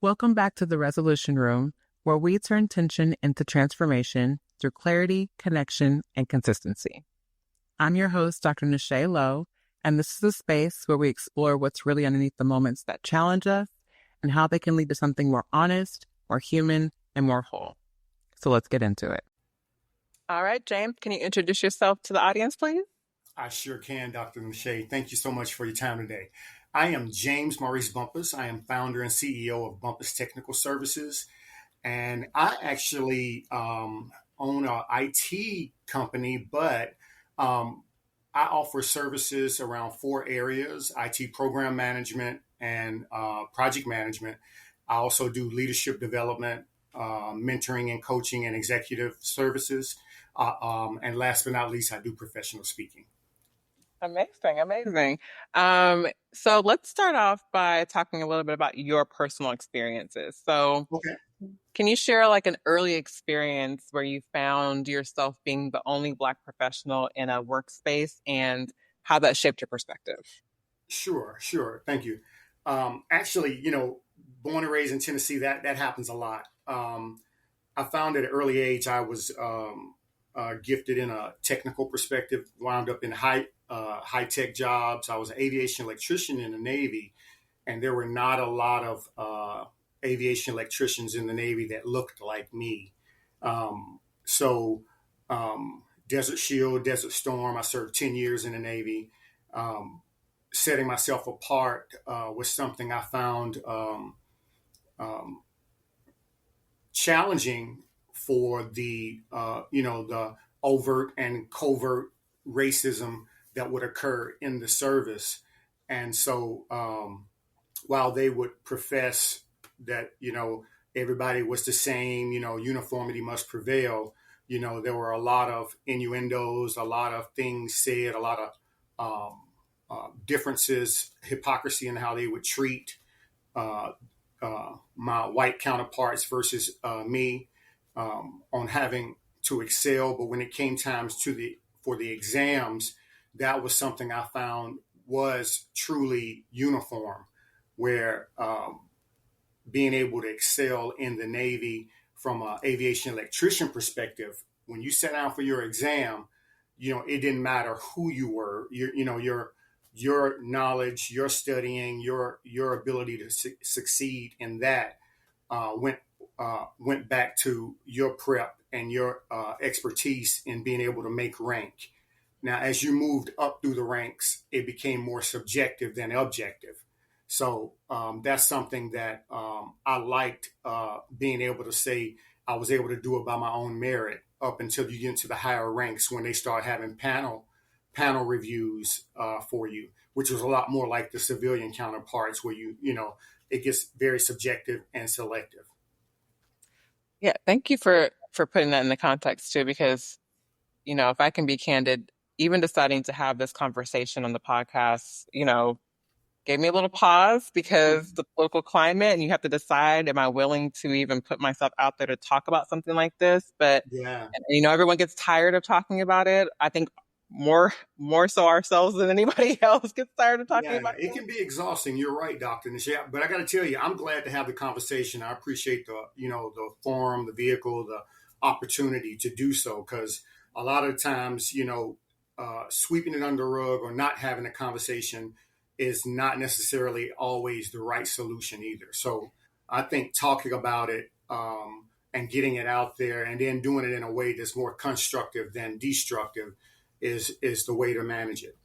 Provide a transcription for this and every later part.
Welcome back to the Resolution Room, where we turn tension into transformation through clarity, connection, and consistency. I'm your host, Dr. Nishay Lowe, and this is a space where we explore what's really underneath the moments that challenge us and how they can lead to something more honest, more human, and more whole. So let's get into it. All right, James, can you introduce yourself to the audience, please? I sure can, Dr. Nishay. Thank you so much for your time today. I am James Maurice Bumpas. I am founder and CEO of Bumpus Technical Services. And I actually own an IT company, but I offer services around 4 areas: IT program management and project management. I also do leadership development, mentoring and coaching and executive services. And last but not least, I do professional speaking. Amazing. So let's start off by talking a little bit about your personal experiences. So Okay. can you share like an early experience where you found yourself being the only Black professional in a workspace and how that shaped your perspective? Sure. Thank you. Actually, born and raised in Tennessee, that happens a lot. I found at an early age I was gifted in a technical perspective, wound up in high tech jobs. I was an aviation electrician in the Navy, and there were not a lot of aviation electricians in the Navy that looked like me. So Desert Shield, Desert Storm, I served 10 years in the Navy. Setting myself apart was something I found challenging for the the overt and covert racism that would occur in the service. And so while they would profess that everybody was the same, uniformity must prevail, there were a lot of innuendos, a lot of things said, a lot of differences, hypocrisy in how they would treat my white counterparts versus me, on having to excel. But when it came times for the exams, that was something I found was truly uniform, where being able to excel in the Navy from an aviation electrician perspective, when you sat down for your exam, it didn't matter who you were, your knowledge, your studying, your ability to succeed in that went back to your prep and your expertise in being able to make rank. Now, as you moved up through the ranks, it became more subjective than objective. So that's something that I liked, being able to say I was able to do it by my own merit up until you get into the higher ranks when they start having panel reviews for you, which was a lot more like the civilian counterparts where it gets very subjective and selective. Yeah, thank you for putting that in the context too, because if I can be candid, even deciding to have this conversation on the podcast, gave me a little pause because the political climate, and you have to decide, am I willing to even put myself out there to talk about something like this? But Yeah, everyone gets tired of talking about it. I think more so ourselves than anybody else gets tired of talking about it can be exhausting. You're right, Dr. Nisha. But I got to tell you, I'm glad to have the conversation. I appreciate the forum, the vehicle, the opportunity to do so, because a lot of times, sweeping it under the rug or not having a conversation is not necessarily always the right solution either. So I think talking about it and getting it out there and then doing it in a way that's more constructive than destructive is the way to manage it.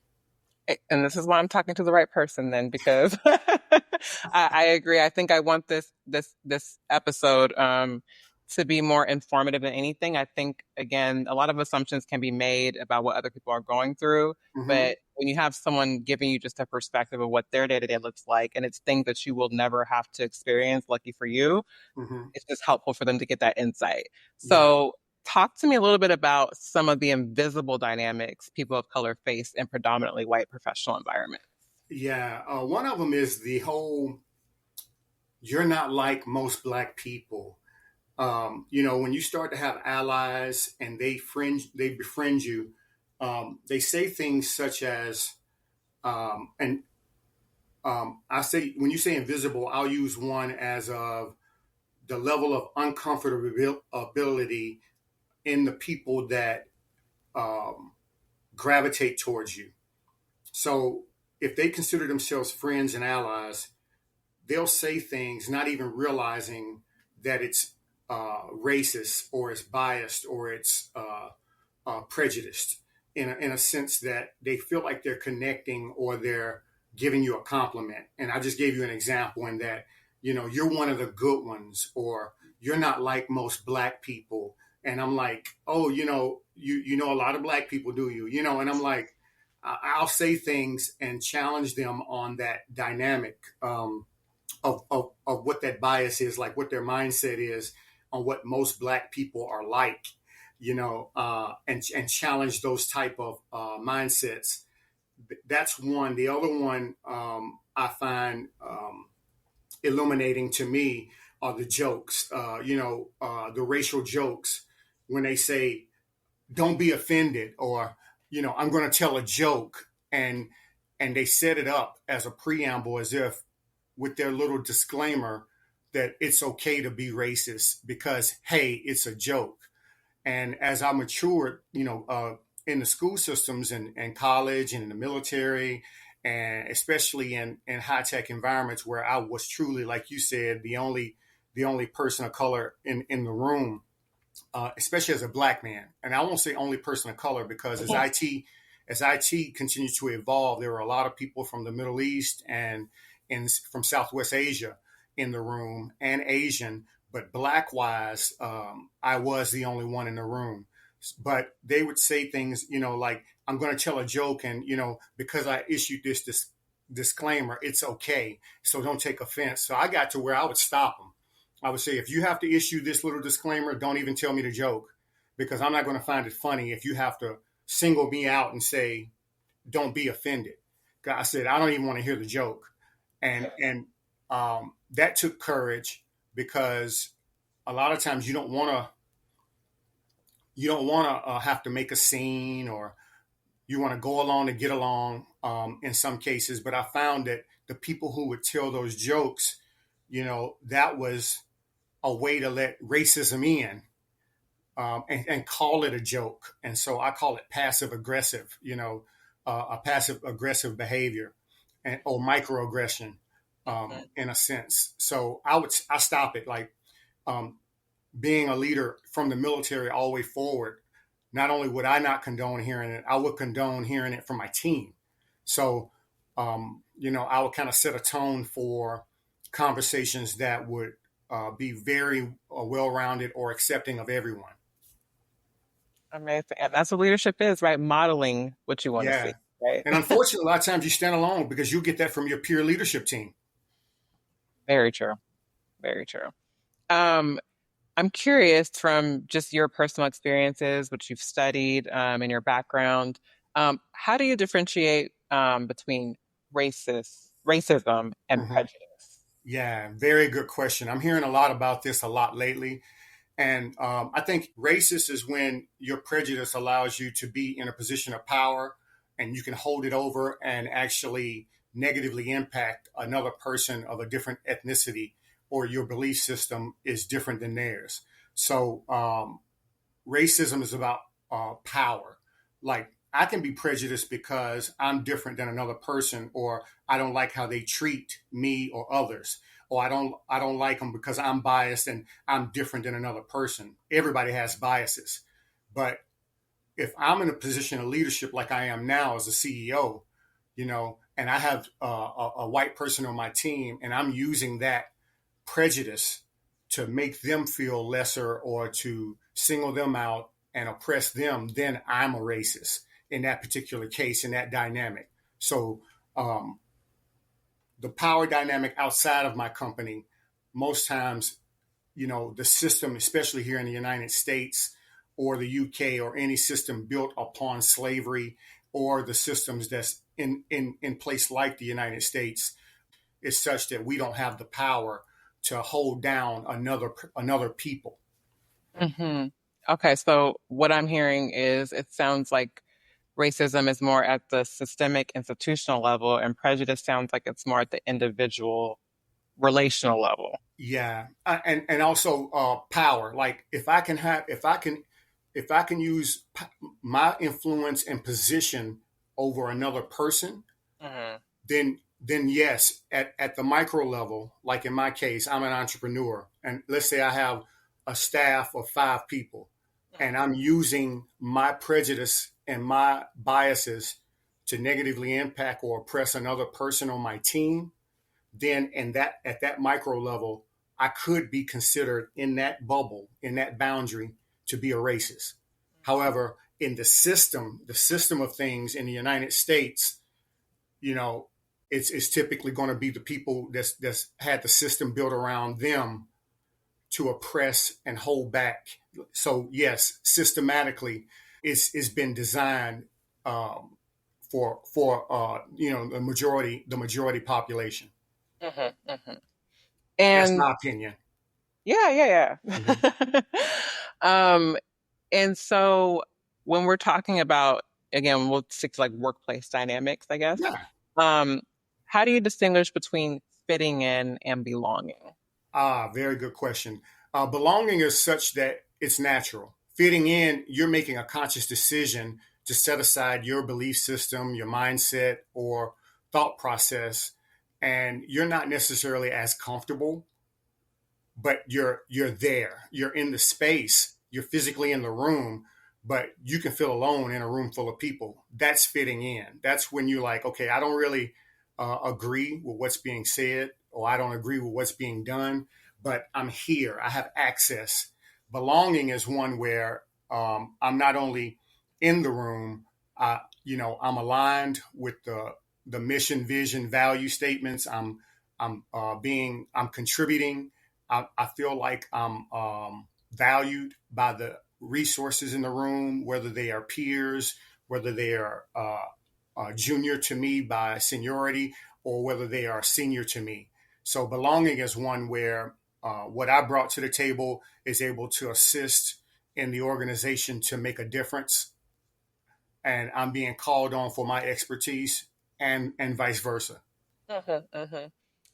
And this is why I'm talking to the right person then, because I agree. I think I want this episode to be more informative than anything. I think, again, a lot of assumptions can be made about what other people are going through. Mm-hmm. But when you have someone giving you just a perspective of what their day-to-day looks like, and it's things that you will never have to experience, lucky for you, it's just helpful for them to get that insight. So talk to me a little bit about some of the invisible dynamics people of color face in predominantly white professional environments. Yeah. One of them is the whole, you're not like most Black people. When you start to have allies and they befriend you, they say things such as, and I say when you say invisible, I'll use one as of the level of uncomfortability in the people that um, gravitate towards you. So if they consider themselves friends and allies, they'll say things not even realizing that it's racist or it's biased or it's prejudiced in a sense that they feel like they're connecting or they're giving you a compliment. And I just gave you an example in that, you're one of the good ones, or you're not like most black people. And I'm like, oh, you know a lot of black people, do you? And I'm like, I'll say things and challenge them on that dynamic of what that bias is, like what their mindset is on what most black people are like, and challenge those type of mindsets. That's one. The other one I find illuminating to me are the jokes, the racial jokes when they say, don't be offended, or, I'm going to tell a joke. And they set it up as a preamble as if with their little disclaimer that it's okay to be racist because, hey, it's a joke. And as I matured, in the school systems and college and in the military, and especially in high tech environments where I was truly, like you said, the only person of color in the room, especially as a black man. And I won't say only person of color because as IT continues to evolve, there were a lot of people from the Middle East and from Southwest Asia in the room, and Asian, but black wise, I was the only one in the room. But they would say things, like, I'm going to tell a joke, and because I issued this disclaimer, it's okay, so don't take offense. So I got to where I would stop them. I would say, if you have to issue this little disclaimer, don't even tell me the joke, because I'm not going to find it funny if you have to single me out and say, don't be offended. I said, I don't even want to hear the joke. And that took courage, because a lot of times you don't want to have to make a scene, or you want to go along to get along in some cases. But I found that the people who would tell those jokes, that was a way to let racism in, and call it a joke. And so I call it passive aggressive, a passive aggressive behavior, or microaggression, in a sense. So I stop it, like, being a leader from the military all the way forward. Not only would I not condone hearing it, I would condone hearing it from my team. So, I would kind of set a tone for conversations that would be very well-rounded or accepting of everyone. Amazing. And that's what leadership is, right? Modeling what you want to Yeah. see, right? And unfortunately, a lot of times you stand alone because you get that from your peer leadership team. Very true. Very true. Um, I'm curious, from just your personal experiences, what you've studied, and your background, how do you differentiate between racism and Mhm. prejudice? Yeah, very good question. I'm hearing a lot about this a lot lately. And I think racist is when your prejudice allows you to be in a position of power, and you can hold it over and actually negatively impact another person of a different ethnicity, or your belief system is different than theirs. So racism is about power. Like, I can be prejudiced because I'm different than another person, or I don't like how they treat me or others, or I don't like them because I'm biased and I'm different than another person. Everybody has biases, but if I'm in a position of leadership like I am now as a CEO, and I have a white person on my team, and I'm using that prejudice to make them feel lesser or to single them out and oppress them, then I'm a racist in that particular case, in that dynamic. So um, the power dynamic outside of my company, most times, the system, especially here in the United States or the UK, or any system built upon slavery, or the systems that's in place like the United States, is such that we don't have the power to hold down another people. Hmm. Okay, so what I'm hearing is, it sounds like racism is more at the systemic institutional level, and prejudice sounds like it's more at the individual relational level. Yeah, and also power. Like if I can use my influence and position over another person, Mm-hmm. then yes, at the micro level, like in my case, I'm an entrepreneur, and let's say I have a staff of 5 people, and I'm using my prejudice and my biases to negatively impact or oppress another person on my team, then in that at that micro level, I could be considered in that bubble, in that boundary, to be a racist. However, in the system of things in the United States, you know, it's typically going to be the people that's had the system built around them to oppress and hold back. So yes, systematically, it's been designed for the majority population. Mm-hmm. Mm-hmm. That's And my opinion. yeah. Mm-hmm. um, and so when we're talking about, again, we'll stick to like workplace dynamics, I guess. Yeah. Um, how do you distinguish between fitting in and belonging? Very good question. Belonging is such that it's natural. Fitting in, you're making a conscious decision to set aside your belief system, your mindset, or thought process, and you're not necessarily as comfortable, but you're there. You're in the space. You're physically in the room, but you can feel alone in a room full of people. That's fitting in. That's when you're like, okay, I don't really agree with what's being said, or I don't agree with what's being done, but I'm here. I have access. Belonging is one where I'm not only in the room, I'm aligned with the mission, vision, value statements. I'm contributing. I feel like I'm valued by the resources in the room, whether they are peers, whether they are junior to me by seniority, or whether they are senior to me. So belonging is one where what I brought to the table is able to assist in the organization to make a difference, and I'm being called on for my expertise, and vice versa. Mm-hmm.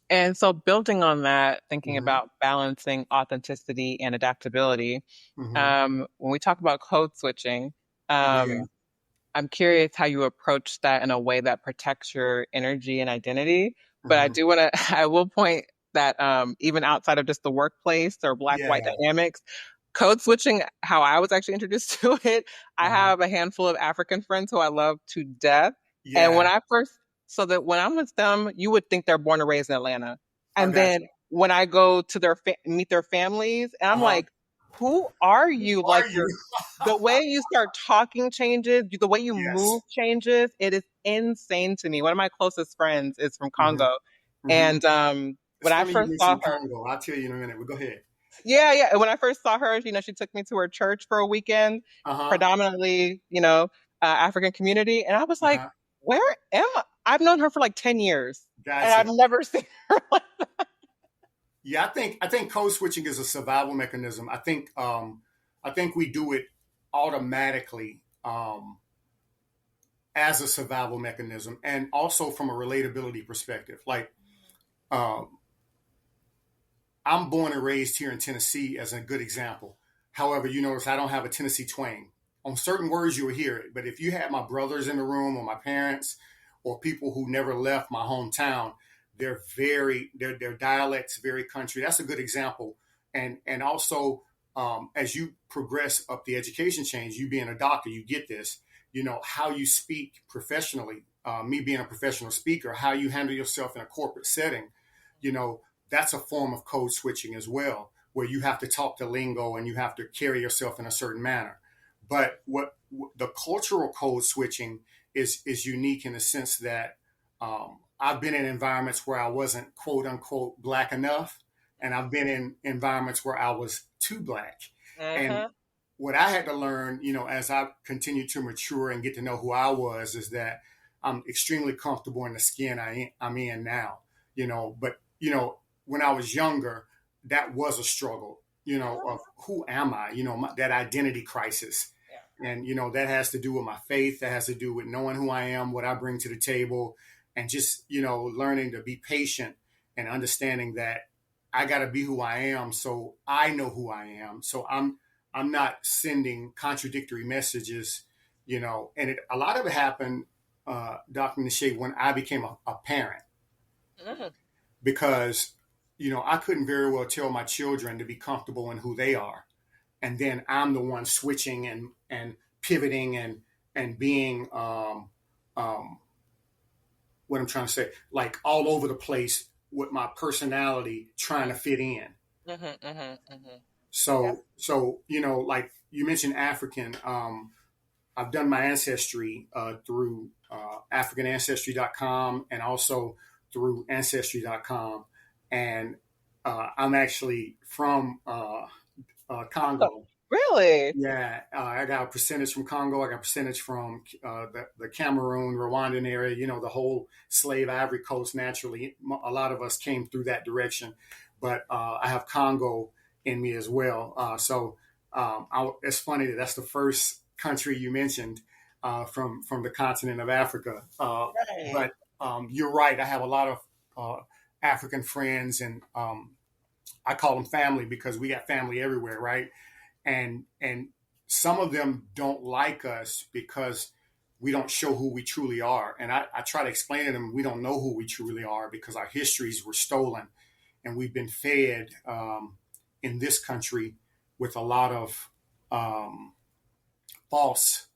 And so, building on that, thinking Mm-hmm. about balancing authenticity and adaptability, Mm-hmm. when we talk about code switching, Yeah. um, I'm curious how you approach that in a way that protects your energy and identity. But I Mm-hmm. do want to, I will point that even outside of just the workplace or black-white Yeah. dynamics, code switching, how I was actually introduced to it, I Uh-huh. have a handful of African friends who I love to death. And Yeah. so that when I'm with them, you would think they're born and raised in Atlanta. I And got then you. when I go to meet their families, and I'm Uh-huh. like, who are Who you? are Like you? the way you start talking changes, the way you move Yes. changes. It is insane to me. One of my closest friends is from Mm-hmm. Congo. Mm-hmm. And It's when I funny you first saw mentioned her, Congo. I'll tell you in a minute, but go ahead. yeah. And when I first saw her, she took me to her church for a weekend, Uh-huh. predominantly, African community. And I was like, Uh-huh. where am I? I've known her for like 10 years and I've Gotcha. never seen her like Yeah, I think code switching is a survival mechanism. I think we do it automatically as a survival mechanism, and also from a relatability perspective. Like um, I'm born and raised here in Tennessee as a good example. However, you notice I don't have a Tennessee twang. On certain words, you'll hear it. But if you had my brothers in the room, or my parents, or people who never left my hometown, their dialects very country. That's a good example. And also, as you progress up the education chain, you being a doctor, you get this. How you speak professionally. Me being a professional speaker, how you handle yourself in a corporate setting. You know, that's a form of code switching as well, where you have to talk the lingo and you have to carry yourself in a certain manner. But what the cultural code switching is unique in the sense that I've been in environments where I wasn't quote unquote black enough, and I've been in environments where I was too black. And that. what I had to learn, as I continued to mature and get to know who I was, is that I'm extremely comfortable in the skin I'm in now. But when I was younger, that was a struggle. Of who am I? That identity crisis. And, you know, that has to do with my faith. That has to do with knowing who I am, what I bring to the table, and just, you know, learning to be patient and understanding that I got to be who I am. So I know who I am. So I'm not sending contradictory messages, you know, and a lot of it happened, Dr. Nishay, when I became a parent, Mhm. because, you know, I couldn't very well tell my children to be comfortable in who they are. And then I'm the one switching and pivoting and being, um, what I'm trying to say, like all over the place with my personality trying to fit in. Mhm. Mhm. Mhm. Yep. So you know, like you mentioned African. I've done my ancestry through AfricanAncestry.com and also through Ancestry.com, and I'm actually from Oh, Congo. really? Yeah, I got a percentage from Congo. I got a percentage from the Cameroon, Rwandan area. You know, the whole slave Ivory Coast. Naturally, a lot of us came through that direction, but I have Congo in me as well. It's funny that that's the first country you mentioned from the continent of Africa. Right. But you're right. I have a lot of African friends, and I call them family because we got family everywhere, right? And some of them don't like us because we don't show who we truly are. And I try to explain to them we don't know who we truly are because our histories were stolen, and we've been fed in this country with a lot of um, false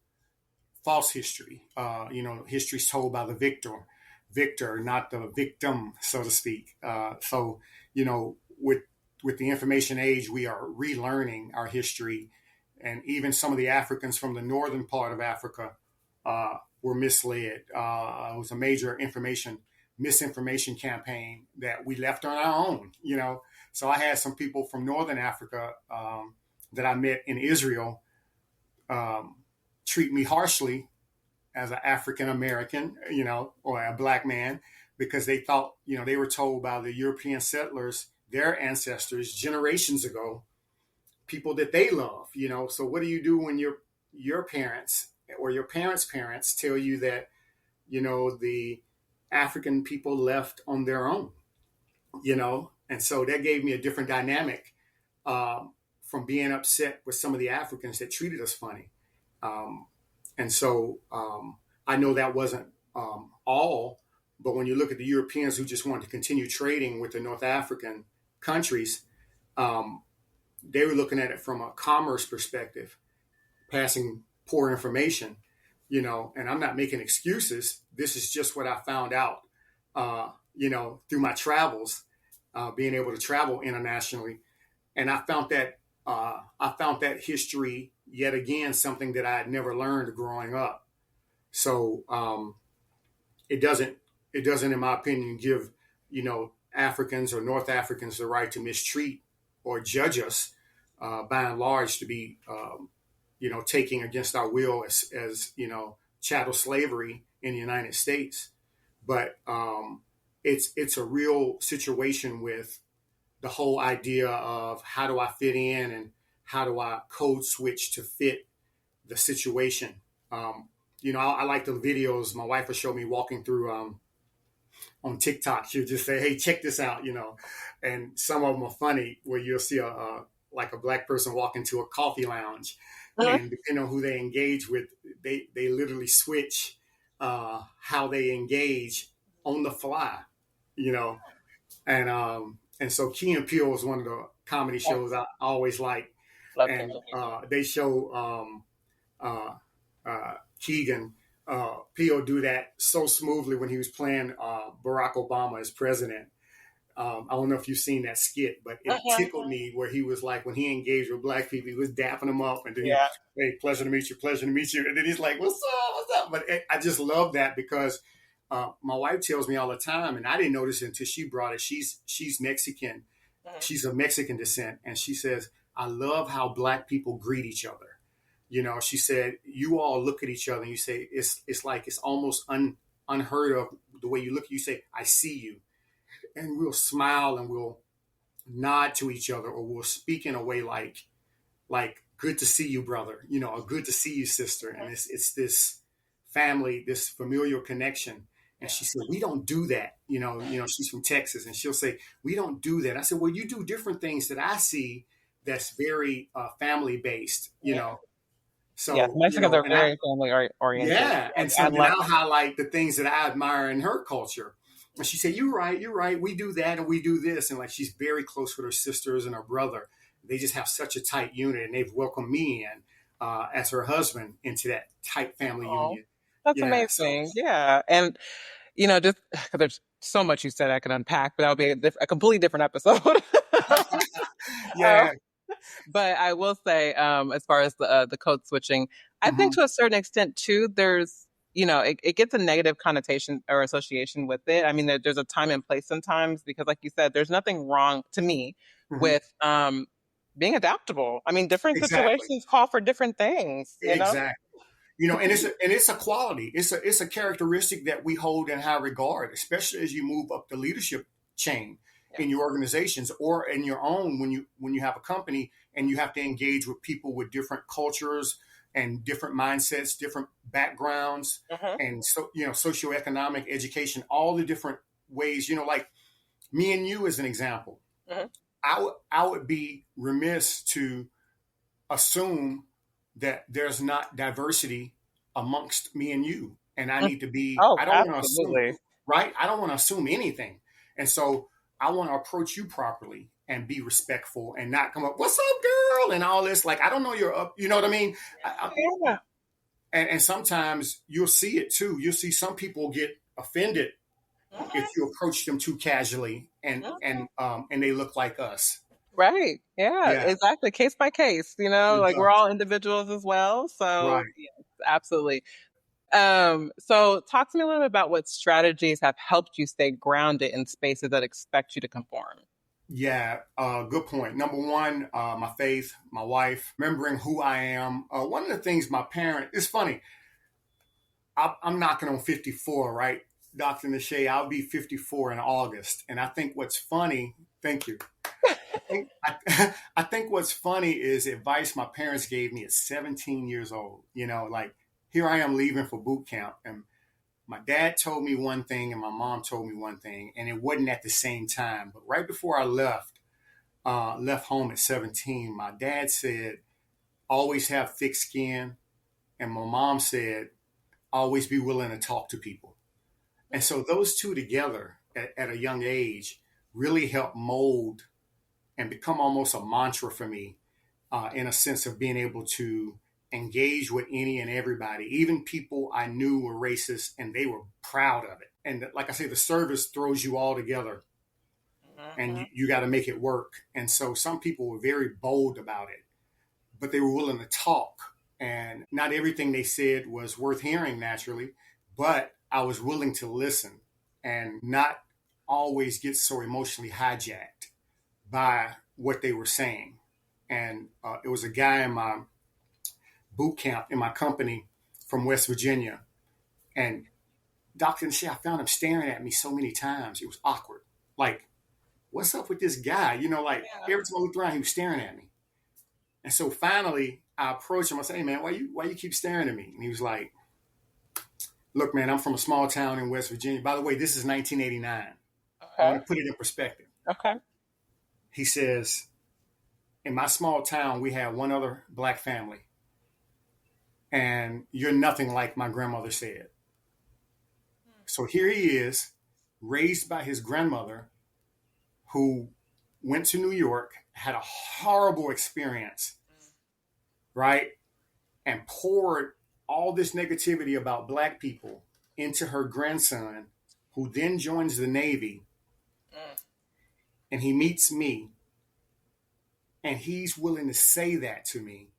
false history. You know, history's told by the victor, not the victim, so to speak. So, you know, with the information age, we are relearning our history, and even some of the Africans from the northern part of Africa were misled. It was a major misinformation campaign that we left on our own. You know, so I had some people from northern Africa that I met in Israel um, treat me harshly as an African American, you know, or a black man, because they thought, you know, they were told by the European settlers, their ancestors generations ago, people that they love, you know. So what do you do when your parents or your parents' parents tell you that, you know, the African people left on their own, you know? And so that gave me a different dynamic from being upset with some of the Africans that treated us funny. Um, and so I know that wasn't all, but when you look at the Europeans who just wanted to continue trading with the North African countries, um, they were looking at it from a commerce perspective, passing poor information, you know, and I'm not making excuses. This is just what I found out, you know, through my travels, being able to travel internationally. And I found that history yet again, something that I had never learned growing up. So it doesn't it doesn't, in my opinion, give, you know, Africans or North Africans the right to mistreat or judge us by and large to be you know, taking against our will as you know, chattel slavery in the United States. But it's a real situation with the whole idea of how do I fit in and how do I code switch to fit the situation. You know, I like the videos. My wife will show me walking through on TikTok. She'll just say, "Hey, check this out," you know, and some of them are funny where you'll see a like a black person walk into a coffee lounge, Mhm. and depending on who they engage with, they literally switch how they engage on the fly, you know, and so Key and Peele is one of the comedy shows I always like, Love and Kendall. they show Keegan Peele do that so smoothly when he was playing Barack Obama as president. I don't know if you've seen that skit, but it Uh-huh. tickled me where he was like, when he engaged with black people, he was dapping them up, and then he, Yeah. hey, pleasure to meet you, and then he's like, what's up? But I just love that because my wife tells me all the time, and I didn't notice it until she brought it. She's Mexican, Mhm. she's of Mexican descent, and she says, I love how black people greet each other. You know, she said, you all look at each other and you say, it's like it's almost unheard of the way you look. You say, I see you, and we'll smile and we'll nod to each other, or we'll speak in a way like good to see you, brother, or good to see you, sister. And it's this family, this familial connection. And she said, we don't do that. She's from Texas, and she'll say, we don't do that. I said, well, you do different things that I see that's very family based, So, Yes, Mexicans are and very family oriented. yeah. And so then I'll highlight the things that I admire in her culture. And she said, you're right. We do that and we do this. And like, she's very close with her sisters and her brother. They just have such a tight unit, and they've welcomed me in as her husband into that tight family union. That's amazing. Yeah. And, just because there's so much you said I could unpack, but that would be a completely different episode. Yeah. But I will say, as far as the code switching, I think to a certain extent too, there's, it gets a negative connotation or association with it. I mean, there's a time and place sometimes, because like you said, there's nothing wrong to me with being adaptable. I mean, different situations call for different things. Exactly. And it's a quality. It's a characteristic that we hold in high regard, especially as you move up the leadership chain in your organizations or in your own when you have a company and you have to engage with people with different cultures and different mindsets, different backgrounds, and so socioeconomic education, all the different ways. Like me and you as an example, I would be remiss to assume that there's not diversity amongst me and you, and I need to be. I don't want to assume, right? I don't want to assume anything, and so I want to approach you properly and be respectful and not come up, "What's up, girl?" and all this. Like, I don't know you're up. You know what I mean? And sometimes you'll see it too. You'll see some people get offended if you approach them too casually and they look like us. Right. Yeah, exactly. Case by case, like we're all individuals as well. So yes, absolutely. So talk to me a little bit about what strategies have helped you stay grounded in spaces that expect you to conform. Yeah, good point. Number one, my faith, my wife, remembering who I am. One of the things my parent, it's funny, I'm knocking on 54, right? Dr. Nishay, I'll be 54 in August. And I think what's funny, thank you. I think what's funny is advice my parents gave me at 17 years old. Like here I am leaving for boot camp, and my dad told me one thing and my mom told me one thing, and it wasn't at the same time. But right before I left home at 17, my dad said, always have thick skin. And my mom said, always be willing to talk to people. And so those two together at a young age really helped mold and become almost a mantra for me in a sense of being able to engage with any and everybody, even people I knew were racist, and they were proud of it. And like I say, the service throws you all together and you got to make it work. And so some people were very bold about it, but they were willing to talk. And not everything they said was worth hearing naturally, but I was willing to listen and not always get so emotionally hijacked by what they were saying. And it was a guy in my boot camp in my company from West Virginia. And Dr. Nishay, I found him staring at me so many times. It was awkward. Like, what's up with this guy? Every time I looked around, he was staring at me. And so finally I approached him. I said, hey man, why you keep staring at me? And he was like, look, man, I'm from a small town in West Virginia. By the way, this is 1989. Okay. I want to put it in perspective. Okay. He says, in my small town, we have one other black family. And you're nothing like my grandmother said. So here he is, raised by his grandmother, who went to New York, had a horrible experience, right? And poured all this negativity about black people into her grandson, who then joins the Navy. And he meets me. And he's willing to say that to me.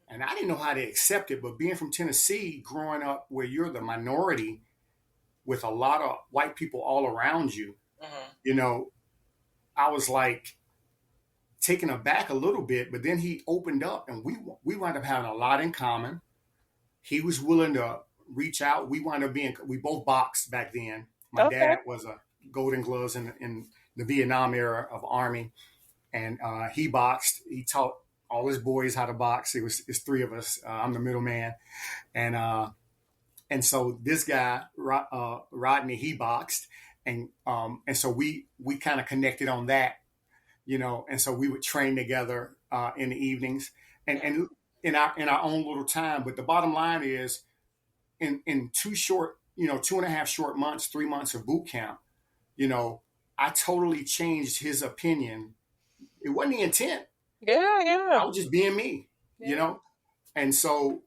And I didn't know how to accept it, but being from Tennessee, growing up where you're the minority with a lot of white people all around you, I was like taken aback a little bit, but then he opened up and we wound up having a lot in common. He was willing to reach out. We both boxed back then. My dad was a Golden Gloves in the Vietnam era of Army. And he boxed. He taught all his boys how to box. It's three of us. I'm the middleman, and so this guy Rodney, he boxed, and so we kind of connected on that, and so we would train together in the evenings, and in our own little time. But the bottom line is, in 2.5 short months, 3 months of boot camp, I totally changed his opinion. It wasn't the intent. Yeah. I was just being me, And so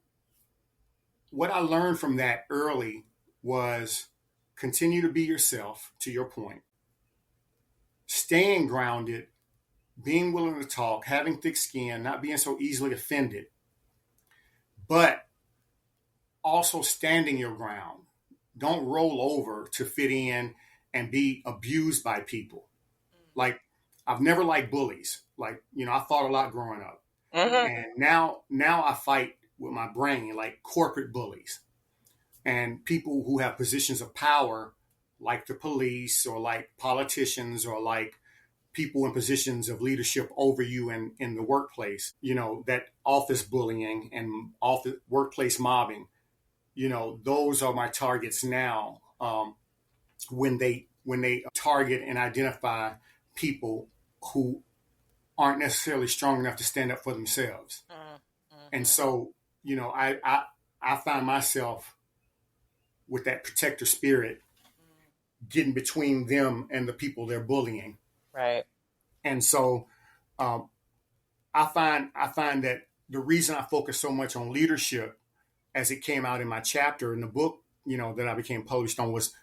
what I learned from that early was continue to be yourself, to your point, staying grounded, being willing to talk, having thick skin, not being so easily offended, but also standing your ground. Don't roll over to fit in and be abused by people. Like, I've never liked bullies. Like, I fought a lot growing up. And now I fight with my brain, like corporate bullies and people who have positions of power, like the police or like politicians or like people in positions of leadership over you in the workplace, that office bullying and office workplace mobbing, those are my targets now. When they target and identify people who aren't necessarily strong enough to stand up for themselves. And so, I find myself with that protector spirit getting between them and the people they're bullying. Right. And so I find that the reason I focus so much on leadership, as it came out in my chapter in the book, that I became published on, was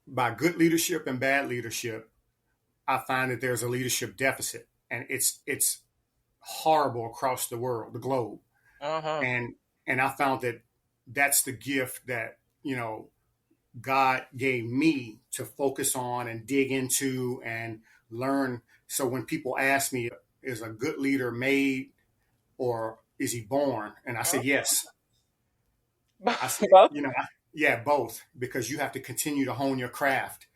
by good leadership and bad leadership, I find that there's a leadership deficit, and it's horrible across the world, the globe. And I found that that's the gift that, God gave me to focus on and dig into and learn. So when people ask me, is a good leader made or is he born? And I say, yes. I say, both, because you have to continue to hone your craft.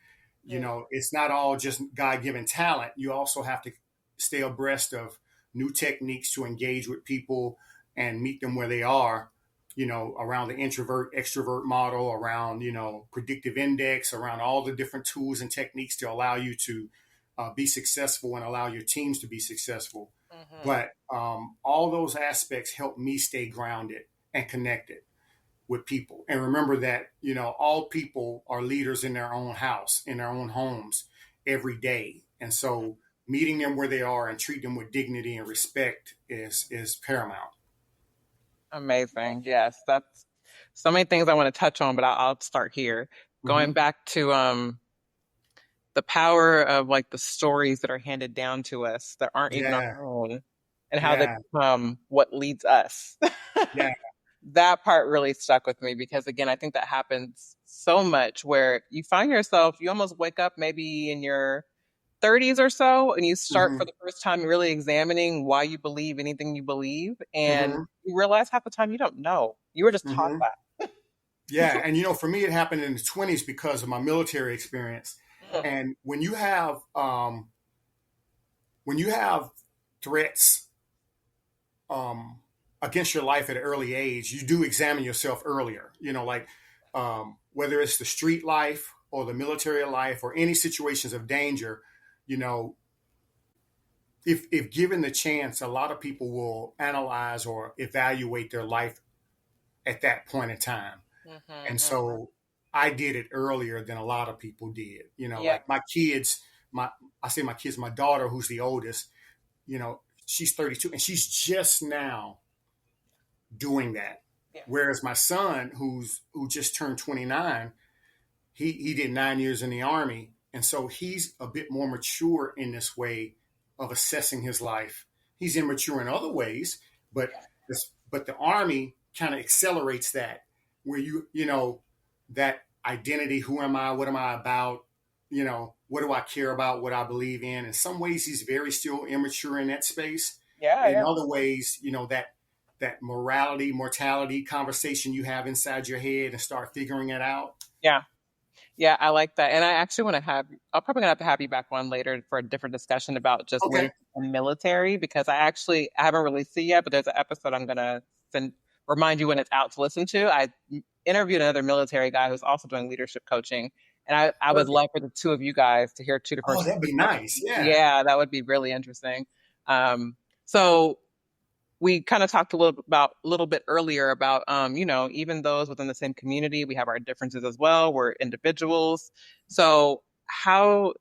It's not all just God-given talent. You also have to stay abreast of new techniques to engage with people and meet them where they are, around the introvert extrovert model, around, predictive index, around all the different tools and techniques to allow you to be successful and allow your teams to be successful. But all those aspects help me stay grounded and connected with people. And remember that, all people are leaders in their own house, in their own homes every day. And so meeting them where they are and treat them with dignity and respect is paramount. Amazing. Yes. That's so many things I want to touch on, but I'll start here. Going back to the power of like the stories that are handed down to us that aren't even our own, and how they become what leads us. That part really stuck with me, because again, I think that happens so much where you find yourself, you almost wake up maybe in your 30s or so, and you start for the first time really examining why you believe anything you believe, and you realize half the time you don't know. You were just taught that. Yeah, and for me, it happened in the 20s because of my military experience. And when you have threats against your life at an early age, you do examine yourself earlier. Whether it's the street life or the military life or any situations of danger, if given the chance, a lot of people will analyze or evaluate their life at that point in time. And so I did it earlier than a lot of people did. Like my kids, my daughter, who's the oldest, she's 32 and she's just now doing that. Yeah. Whereas my son, who just turned 29, he did 9 years in the Army. And so he's a bit more mature in this way of assessing his life. He's immature in other ways, but the Army kind of accelerates that, where that identity, who am I, what am I about, what do I care about, what I believe in. In some ways, he's very still immature in that space. In other ways, that morality, mortality conversation you have inside your head and start figuring it out. Yeah, I like that. And I actually want to I'll probably gonna have to have you back on later for a different discussion about just Okay. leadership in military, because I haven't released it yet, but there's an episode I'm gonna remind you when it's out to listen to. I interviewed another military guy who's also doing leadership coaching. And I would Perfect. love for the two of you guys to hear two different Oh, that'd be perspectives. nice. Yeah. Yeah, that would be really interesting. So we kind of talked a little bit earlier about even those within the same community, we have our differences as well. We're individuals. So how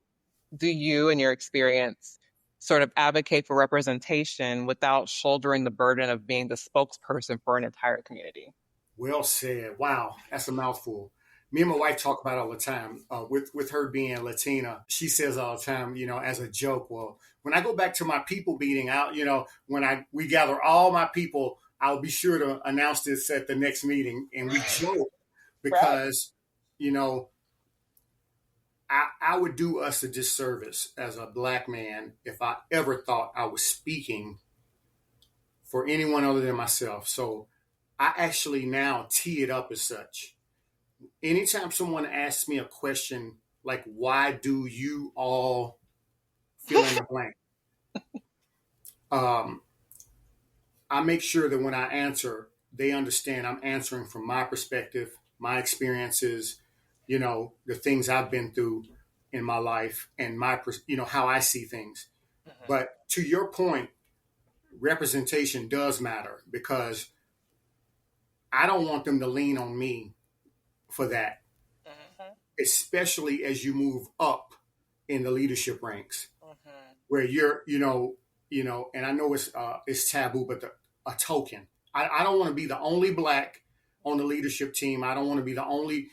do you, in your experience, sort of advocate for representation without shouldering the burden of being the spokesperson for an entire community? Well said. Wow, that's a mouthful. Me and my wife talk about it all the time. With her being Latina, she says all the time, as a joke, well, when I go back to my people meeting out, when we gather all my people, I'll be sure to announce this at the next meeting. And we joke because, you know, I would do us a disservice as a Black man if I ever thought I was speaking for anyone other than myself. So I actually now tee it up as such. Anytime someone asks me a question like, why do you all fill in the blank? I make sure that when I answer, they understand I'm answering from my perspective, my experiences, the things I've been through in my life and how I see things. Mm-hmm. But to your point, representation does matter because I don't want them to lean on me for that, mm-hmm. especially as you move up in the leadership ranks, mm-hmm. where you're, and I know it's taboo, but a token. I don't want to be the only Black on the leadership team. I don't want to be the only,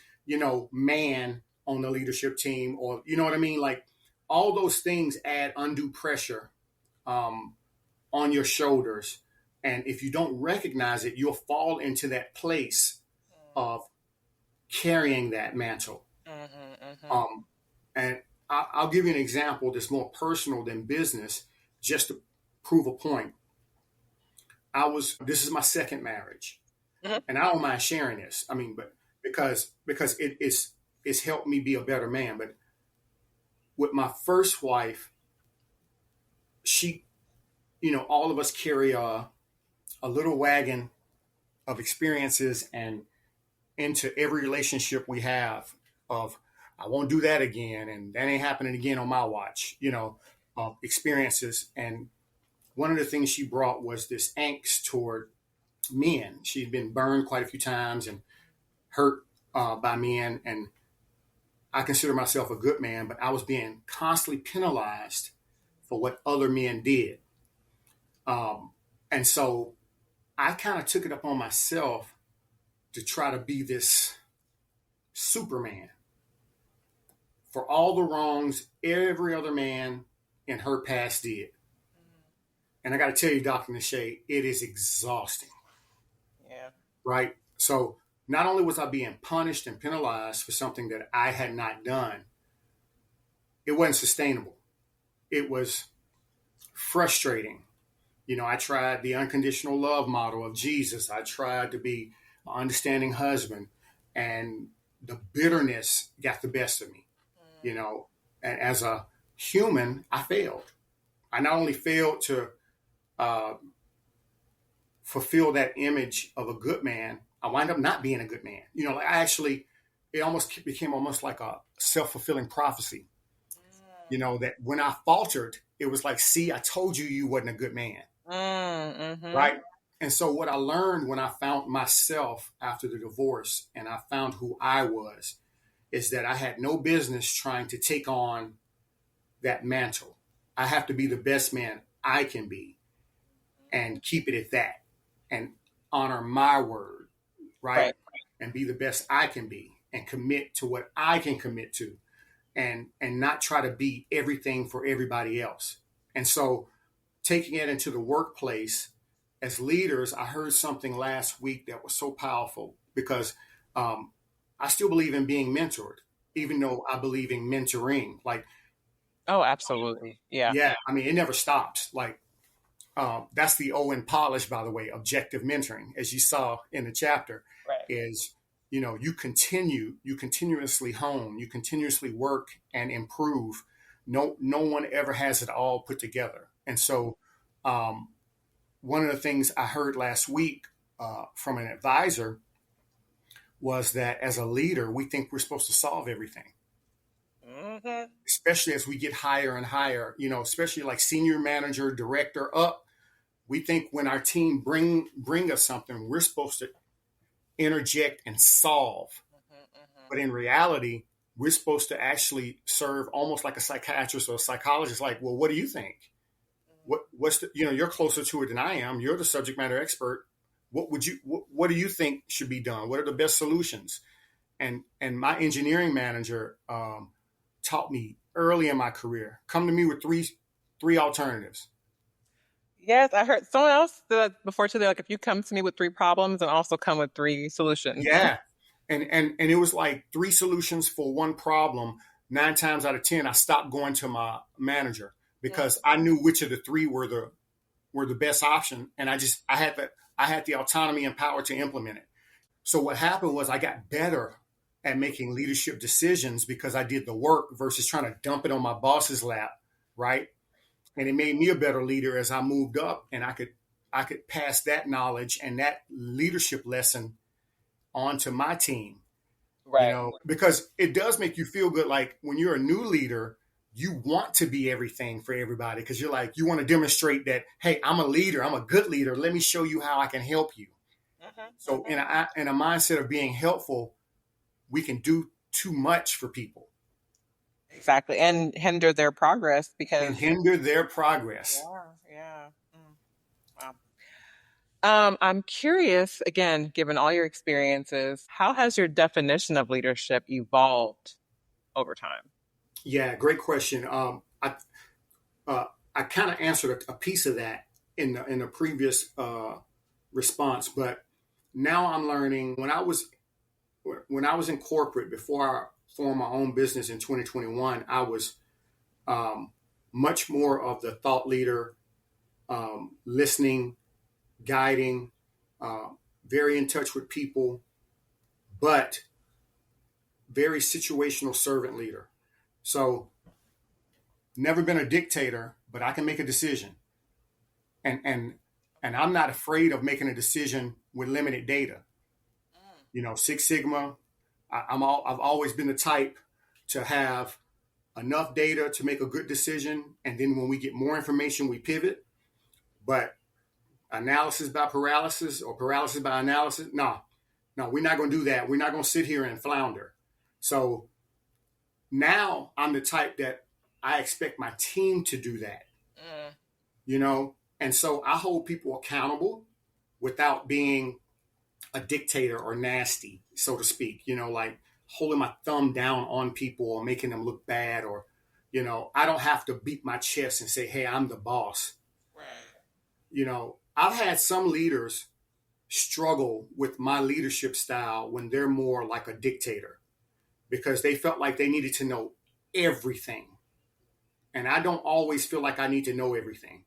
man on the leadership team, or, you know what I mean? Like all those things add undue pressure on your shoulders. And if you don't recognize it, you'll fall into that place of carrying that mantle. Mm-hmm, mm-hmm. And I'll give you an example that's more personal than business, just to prove a point. This is my second marriage, mm-hmm. and I don't mind sharing this. I mean, but because it's helped me be a better man. But with my first wife, she, all of us carry a little wagon of experiences and into every relationship we have of, I won't do that again. And that ain't happening again on my watch, experiences. And one of the things she brought was this angst toward men. She'd been burned quite a few times and hurt by men. And I consider myself a good man, but I was being constantly penalized for what other men did. And so I kind of took it upon myself to try to be this Superman for all the wrongs every other man in her past did. And I got to tell you, Dr. Nishay, it is exhausting. Yeah. Right? So not only was I being punished and penalized for something that I had not done, it wasn't sustainable. It was frustrating. I tried the unconditional love model of Jesus. I tried to be an understanding husband, and the bitterness got the best of me. And as a human, I failed. I not only failed to fulfill that image of a good man, I wind up not being a good man. It almost became almost like a self-fulfilling prophecy. That when I faltered, it was like, see, I told you wasn't a good man. Mm-hmm. Right. And so what I learned when I found myself after the divorce and I found who I was, is that I had no business trying to take on that mantle. I have to be the best man I can be and keep it at that and honor my word, right? And be the best I can be and commit to what I can commit to and not try to be everything for everybody else. And so taking it into the workplace as leaders, I heard something last week that was so powerful because I still believe in being mentored, even though I believe in mentoring. Like, oh, absolutely. Yeah. Yeah. I mean, it never stops. Like, that's the Owen polish, by the way, objective mentoring, as you saw in the chapter, right. Is you continuously hone, you continuously work and improve. No one ever has it all put together. And so, one of the things I heard last week from an advisor was that as a leader, we think we're supposed to solve everything. Mm-hmm. Especially as we get higher and higher, especially like senior manager, director up, we think when our team bring us something, we're supposed to interject and solve. Mm-hmm. But in reality, we're supposed to actually serve almost like a psychiatrist or a psychologist. Like, well, what do you think? What's the, you're closer to it than I am. You're the subject matter expert. What do you think should be done? What are the best solutions? And my engineering manager taught me early in my career, come to me with three alternatives. Yes, I heard someone else before today, like if you come to me with 3 problems and also come with 3 solutions. Yeah. And it was like 3 solutions for 1 problem. 9 times out of 10, I stopped going to my manager because I knew which of the 3 were the best option. And I had the autonomy and power to implement it. So what happened was I got better at making leadership decisions because I did the work versus trying to dump it on my boss's lap. Right. And it made me a better leader as I moved up, and I could pass that knowledge and that leadership lesson onto my team. Right. Because it does make you feel good. Like when you're a new leader, you want to be everything for everybody because you're like, you want to demonstrate that, hey, I'm a leader. I'm a good leader. Let me show you how I can help you. Mm-hmm. So in a mindset of being helpful, we can do too much for people. Exactly. And hinder their progress Yeah. Yeah. Wow. I'm curious, again, given all your experiences, how has your definition of leadership evolved over time? Yeah, great question. I kind of answered a piece of that in the previous response, but now I'm learning. When I was in corporate before I formed my own business in 2021, I was much more of the thought leader, listening, guiding, very in touch with people, but very situational servant leader. So never been a dictator, but I can make a decision. And I'm not afraid of making a decision with limited data. Six Sigma, I've always been the type to have enough data to make a good decision. And then when we get more information, we pivot. But analysis by paralysis or paralysis by analysis, no, we're not going to do that. We're not going to sit here and flounder. So now I'm the type that I expect my team to do that, and so I hold people accountable without being a dictator or nasty, so to speak, like holding my thumb down on people or making them look bad or, I don't have to beat my chest and say, hey, I'm the boss. Right. I've had some leaders struggle with my leadership style when they're more like a dictator because they felt like they needed to know everything. And I don't always feel like I need to know everything.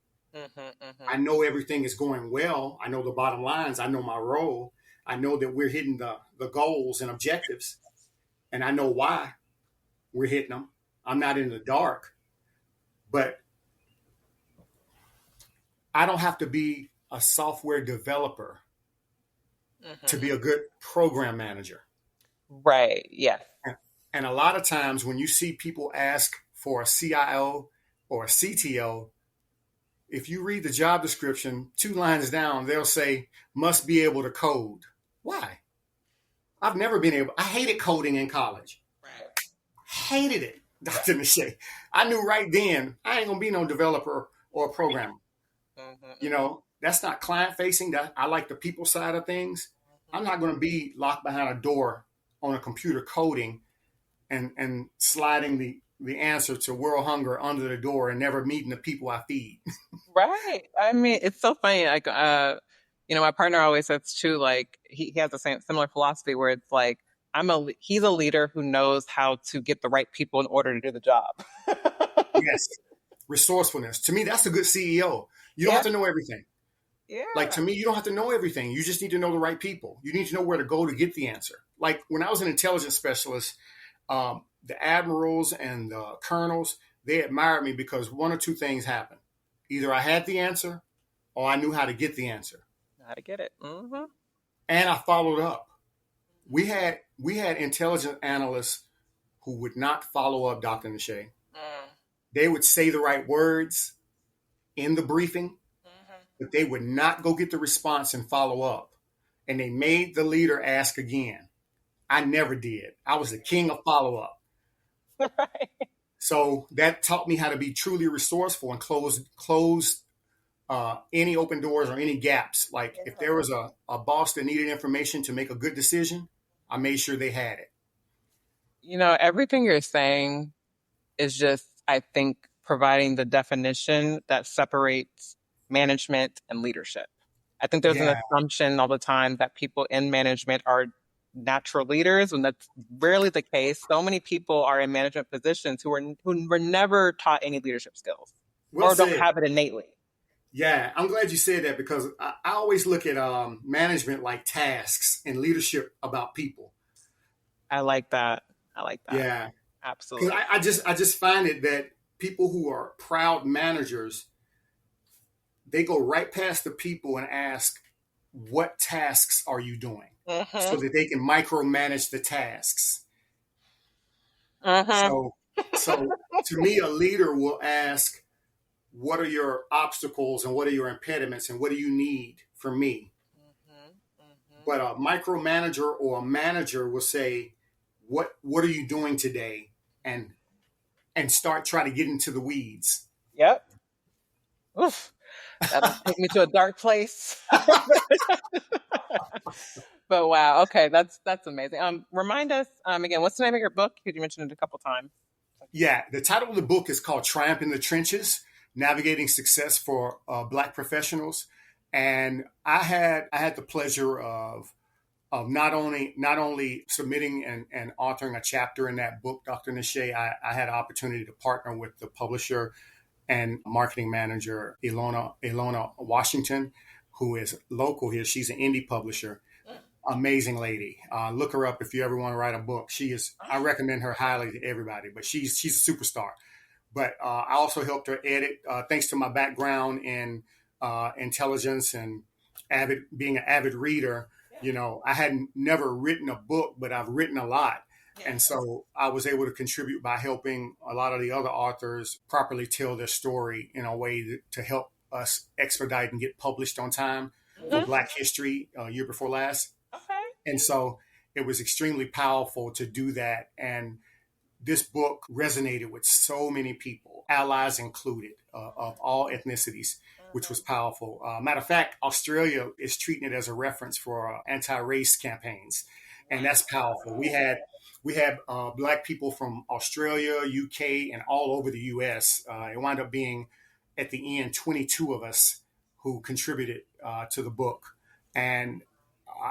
I know everything is going well. I know the bottom lines. I know my role. I know that we're hitting the goals and objectives. And I know why we're hitting them. I'm not in the dark. But I don't have to be a software developer to be a good program manager. Right. Yeah. And a lot of times when you see people ask for a CIO or a CTO, if you read the job description, 2 lines down, they'll say, must be able to code. Why? I've never been able. I hated coding in college. Right. Hated it, Dr. Nishay. I knew right then I ain't going to be no developer or a programmer. That's not client facing. I like the people side of things. I'm not going to be locked behind a door on a computer coding and sliding the answer to world hunger under the door and never meeting the people I feed. Right. I mean, it's so funny. Like, my partner always says too, like he has the same similar philosophy where it's like, he's a leader who knows how to get the right people in order to do the job. Yes. Resourcefulness. To me, that's a good CEO. You don't have to know everything. Like, to me, you don't have to know everything. You just need to know the right people. You need to know where to go to get the answer. Like when I was an intelligence specialist, the admirals and the colonels, they admired me because one or two things happened. Either I had the answer or I knew how to get the answer. How to get it. Mm-hmm. And I followed up. We had intelligence analysts who would not follow up, Dr. Nishay. They would say the right words in the briefing, but they would not go get the response and follow up. And they made the leader ask again. I never did. I was the king of follow-up. Right. So that taught me how to be truly resourceful and close any open doors or any gaps. Like if there was a boss that needed information to make a good decision, I made sure they had it. Everything you're saying is just, I think, providing the definition that separates management and leadership. I think there's an assumption all the time that people in management are natural leaders, and that's rarely the case. So many people are in management positions who were never taught any leadership skills or don't have it innately. Yeah, I'm glad you said that because I always look at management like tasks and leadership about people. I like that. Yeah, absolutely. I just find it that people who are proud managers, they go right past the people and ask, what tasks are you doing? So that they can micromanage the tasks. So to me, a leader will ask, what are your obstacles and what are your impediments and what do you need from me? But a micromanager or a manager will say, what are you doing today? And start trying to get into the weeds. Yep. Oof. That'll take me to a dark place. But wow, okay, that's amazing. Remind us again, what's the name of your book? Because you mentioned it a couple times. Yeah, the title of the book is called Triumph in the Trenches: Navigating Success for Black Professionals. And I had the pleasure of not only submitting and authoring a chapter in that book, Dr. Nishay. I had an opportunity to partner with the publisher and marketing manager, Ilona Washington, who is local here. She's an indie publisher. Amazing lady. Look her up if you ever want to write a book. I recommend her highly to everybody, but she's a superstar. But I also helped her edit, thanks to my background in intelligence and being an avid reader. I hadn't never written a book, but I've written a lot. And so I was able to contribute by helping a lot of the other authors properly tell their story in a way to help us expedite and get published on time for Black History year before last. Okay. And so it was extremely powerful to do that. And this book resonated with so many people, allies included, of all ethnicities, which was powerful. Matter of fact, Australia is treating it as a reference for anti-race campaigns. And that's powerful. We had Black people from Australia, UK, and all over the US. It wound up being, at the end, 22 of us who contributed to the book. And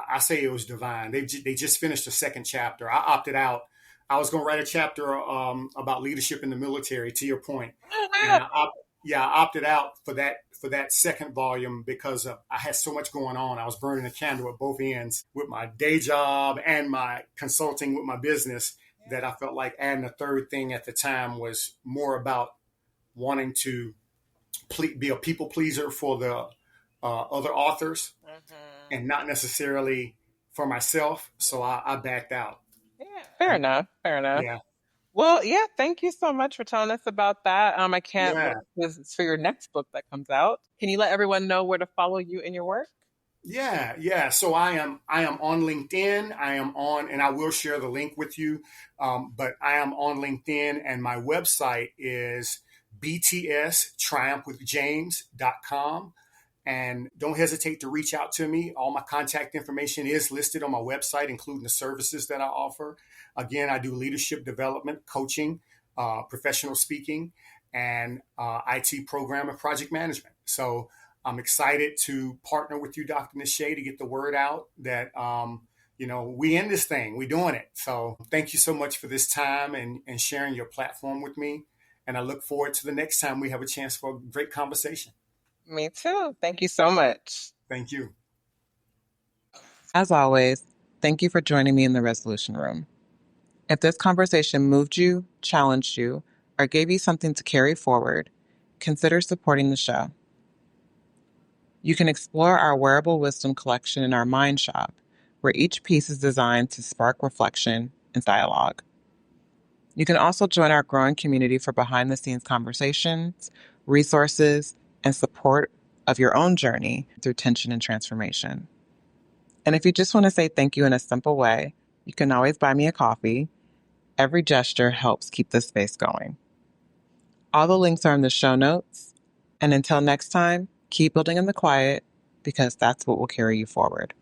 I say it was divine. They just finished the second chapter. I opted out. I was going to write a chapter about leadership in the military, to your point. And I opted out for that second volume because I had so much going on. I was burning a candle at both ends with my day job and my consulting with my business, that I felt like adding a third thing at the time was more about wanting to be a people pleaser for the other authors and not necessarily for myself. So I backed out. Yeah, fair enough. Yeah. Well, yeah, thank you so much for telling us about that. I can't wait for your next book that comes out. Can you let everyone know where to follow you in your work? Yeah. So I am on LinkedIn. And I will share the link with you. But I am on LinkedIn, and my website is btstriumphwithjames.com. And don't hesitate to reach out to me. All my contact information is listed on my website, including the services that I offer. Again, I do leadership development, coaching, professional speaking, and IT program and project management. So I'm excited to partner with you, Dr. Nishay, to get the word out that, we in this thing, we doing it. So thank you so much for this time and sharing your platform with me. And I look forward to the next time we have a chance for a great conversation. Me too. Thank you so much. Thank you. As always, thank you for joining me in the resolution room. If this conversation moved you, challenged you, or gave you something to carry forward, consider supporting the show. You can explore our wearable wisdom collection in our Mind Shop, where each piece is designed to spark reflection and dialogue. You can also join our growing community for behind-the-scenes conversations, resources, and support of your own journey through tension and transformation. And if you just want to say thank you in a simple way, you can always buy me a coffee. Every gesture helps keep this space going. All the links are in the show notes. And until next time, keep building in the quiet, because that's what will carry you forward.